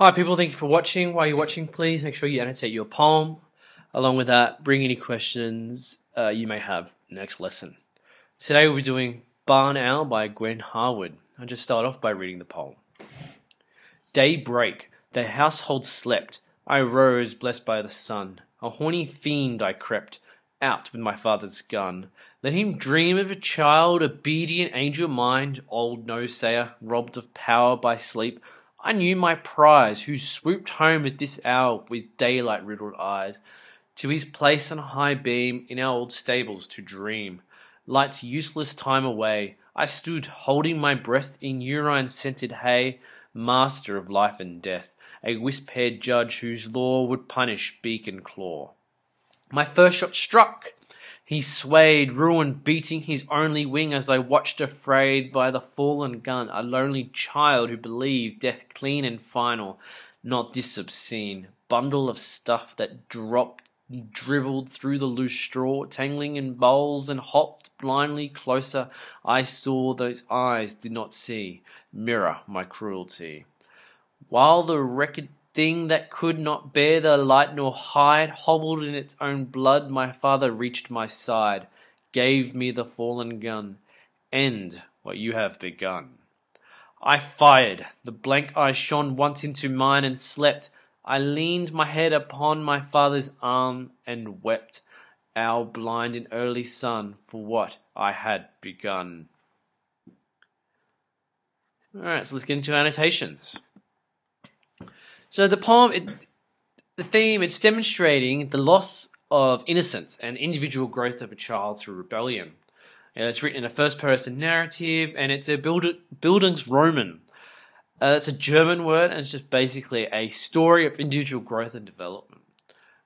Hi people, thank you for watching. While you're watching, please make sure you annotate your poem. Along with that, bring any questions you may have next lesson. Today we'll be doing Barn Owl by Gwen Harwood. I'll just start off by reading the poem. Daybreak, the household slept. I rose, blessed by the sun. A horny fiend I crept out with my father's gun. Let him dream of a child, obedient angel mind, old no-sayer, robbed of power by sleep. I knew my prize, who swooped home at this hour with daylight-riddled eyes, to his place on a high beam in our old stables to dream. Light's useless time away, I stood holding my breath in urine-scented hay, master of life and death, a wisp-haired judge whose law would punish beak and claw. My first shot struck. He swayed, ruin beating his only wing as I watched afraid by the fallen gun, a lonely child who believed death clean and final, not this obscene bundle of stuff that dribbled through the loose straw, tangling in bowls and hopped blindly closer. I saw those eyes did not see, mirror my cruelty. While the wrecked thing that could not bear the light nor hide hobbled in its own blood, my father reached my side, gave me the fallen gun. End what you have begun. I fired. The blank eye shone once into mine and slept. I leaned my head upon my father's arm and wept, owl blind in early sun, for what I had begun. Alright, so let's get into annotations. So the poem, the theme, it's demonstrating the loss of innocence and individual growth of a child through rebellion. And it's written in a first-person narrative, and it's a Bildungsroman. It's a German word, and it's just basically a story of individual growth and development.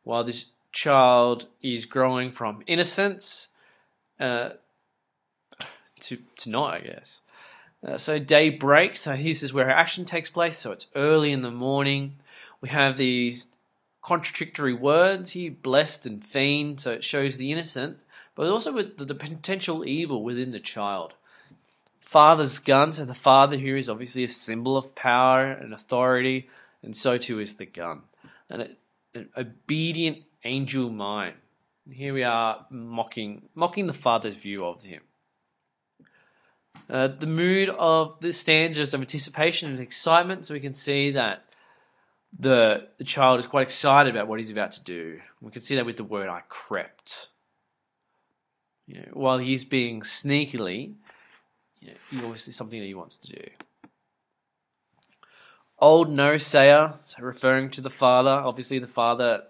While this child is growing from innocence to not, I guess. So day breaks. So this is where action takes place. So it's early in the morning. We have these contradictory words here, blessed and fiend. So it shows the innocent, but also with the potential evil within the child. Father's gun. So the father here is obviously a symbol of power and authority, and so too is the gun. And an obedient angel mind. Here we are mocking the father's view of him. The mood of the stanzas of anticipation and excitement, so we can see that the child is quite excited about what he's about to do. We can see that with the word I crept. While he's being sneakily, he obviously something that he wants to do. Old no-sayer, so referring to the father. Obviously the father,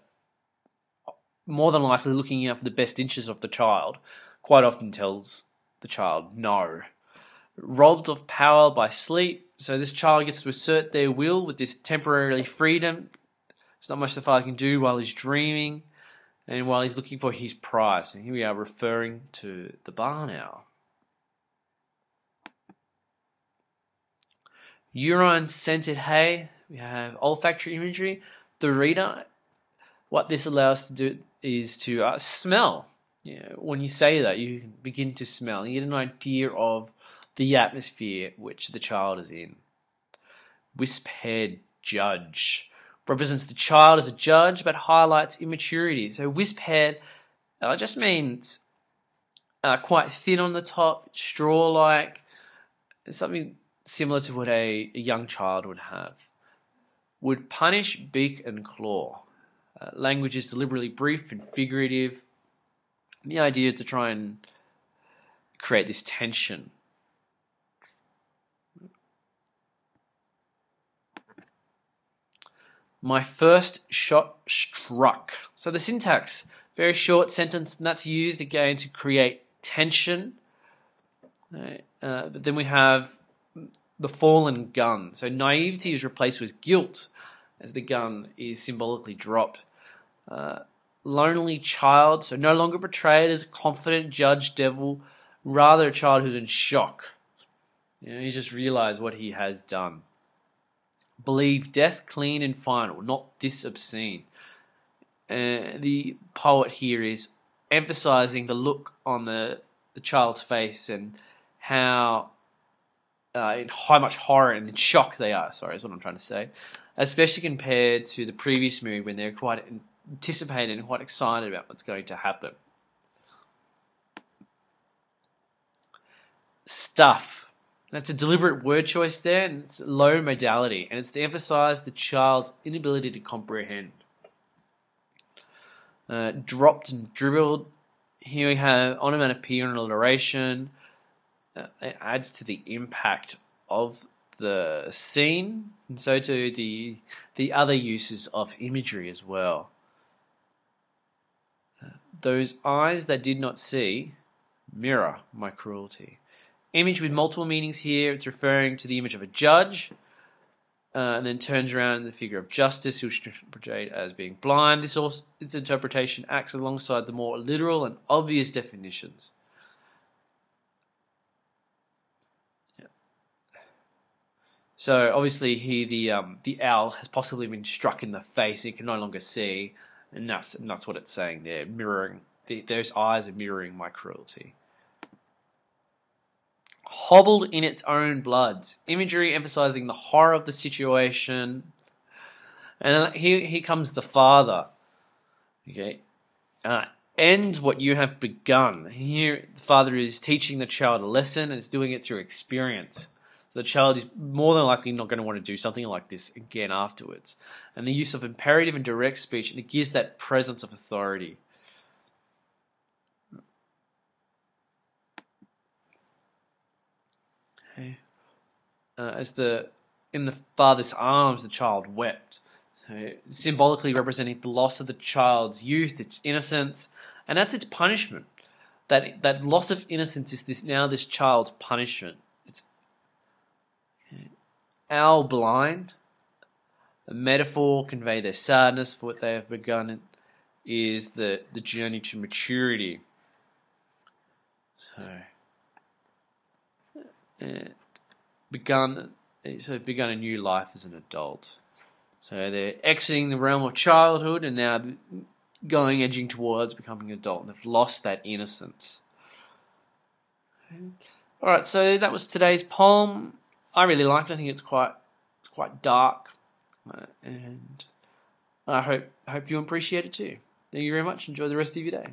more than likely looking out for the best interests of the child, quite often tells the child no. Robbed of power by sleep, so this child gets to assert their will with this temporary freedom. There's not much the father can do while he's dreaming and while he's looking for his prize. And here we are referring to the barn owl. Urine-scented hay, we have olfactory imagery. The reader, what this allows us to do is to smell. When you say that, you can begin to smell. You get an idea of the atmosphere which the child is in. Wisp-haired judge represents the child as a judge, but highlights immaturity. So wisp-haired just means quite thin on the top, straw-like, something similar to what a young child would have. Would punish beak and claw. Language is deliberately brief and figurative. The idea is to try and create this tension. My first shot struck. So the syntax, very short sentence, and that's used again to create tension. But then we have the fallen gun. So naivety is replaced with guilt as the gun is symbolically dropped. Lonely child, so no longer portrayed as a confident judge devil, rather a child who's in shock. He just realized what he has done. Believe death clean and final, not this obscene. The poet here is emphasizing the look on the child's face and how in how much horror and in shock they are. Sorry, is what I'm trying to say. Especially compared to the previous movie when they're quite anticipated and quite excited about what's going to happen. Stuff. That's a deliberate word choice there, and it's low modality, and it's to emphasize the child's inability to comprehend. Dropped and dribbled. Here we have onomatopoeia and alliteration. It adds to the impact of the scene, and so do the other uses of imagery as well. Those eyes that did not see mirror my cruelty. Image with multiple meanings here. It's referring to the image of a judge, and then turns around in the figure of justice, who is portrayed as being blind. Its interpretation acts alongside the more literal and obvious definitions. Yeah. So obviously here the owl has possibly been struck in the face. It can no longer see, and that's what it's saying there. Mirroring those eyes are mirroring my cruelty. Hobbled in its own blood. Imagery emphasizing the horror of the situation. And here comes the father. Okay. End what you have begun. Here the father is teaching the child a lesson, and it's doing it through experience. So the child is more than likely not going to want to do something like this again afterwards. And the use of imperative and direct speech, and it gives that presence of authority. Okay. In the father's arms, the child wept, so symbolically representing the loss of the child's youth, its innocence, and that's its punishment. That loss of innocence is this child's punishment. It's owl blind. The metaphor convey their sadness for what they have begun. Is the journey to maturity. So. Begun a new life as an adult. So they're exiting the realm of childhood and now edging towards becoming an adult, and they've lost that innocence. Alright, so that was today's poem. I really liked it. I think it's quite dark, and I hope you appreciate it too. Thank you very much. Enjoy the rest of your day.